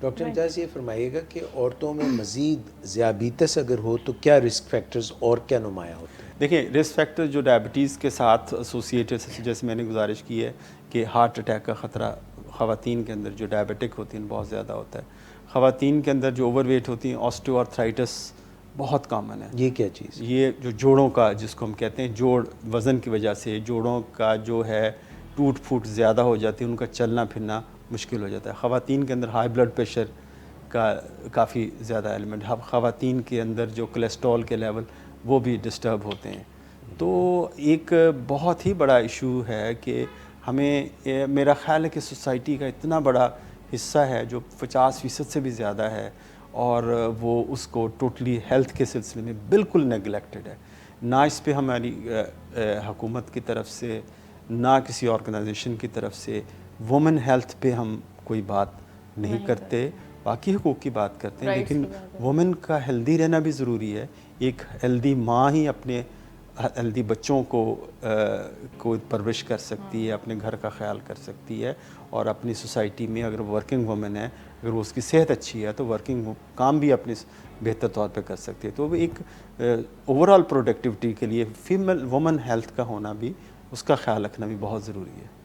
Doctor इम्तियाज़, ये फरमाइएगा कि औरतों में मज़ीद ज़ियाबीतस अगर हो तो क्या रिस्क फैक्टर्स और क्या नुमाया होते हैं? देखिए, रिस्क फैक्टर जो डायबिटीज़ के साथ एसोसिएटेड, जैसे मैंने गुजारिश की है कि हार्ट अटैक का ख़तरा ख़वातीन के अंदर जो डायबिटिक होती हैं बहुत ज़्यादा होता है। ख़वातीन के अंदर जो ओवरवेट होती हैं, ऑस्टियोआर्थराइटिस बहुत कॉमन है। ये क्या चीज़? ये जो जोड़ों का, जिसको हम कहते हैं जोड़, वज़न की वजह से जोड़ों का जो है टूट फूट ज़्यादा हो जाती है, उनका चलना फिरना मुश्किल हो जाता है। ख़वातीन के अंदर हाई ब्लड प्रेशर का काफ़ी ज़्यादा एलिमेंट, ख़वातीन के अंदर जो कोलेस्ट्रॉल के लेवल वो भी डिस्टर्ब होते हैं। तो एक बहुत ही बड़ा इशू है कि हमें, मेरा ख़्याल है कि सोसाइटी का इतना बड़ा हिस्सा है जो 50% से भी ज़्यादा है, और वो उसको टोटली हेल्थ के सिलसिले में बिल्कुल नेगलेक्टेड है। ना इस पे हमारी हुकूमत की तरफ से, ना किसी ऑर्गेनाइजेशन की तरफ से वुमेन हेल्थ पे हम कोई बात नहीं करते। बाकी हुकूक की बात करते हैं, लेकिन वुमेन का हेल्दी रहना भी ज़रूरी है। एक हेल्दी माँ ही अपने हेल्दी बच्चों को परवरिश कर सकती है, अपने घर का ख्याल कर सकती है, और अपनी सोसाइटी में अगर वर्किंग वुमेन है, अगर वो उसकी सेहत अच्छी है तो वर्किंग काम भी अपने बेहतर तौर पे कर सकती है। तो एक ओवरऑल प्रोडक्टिविटी के लिए फीमेल वुमेन हेल्थ का होना भी, उसका ख्याल रखना भी बहुत ज़रूरी है।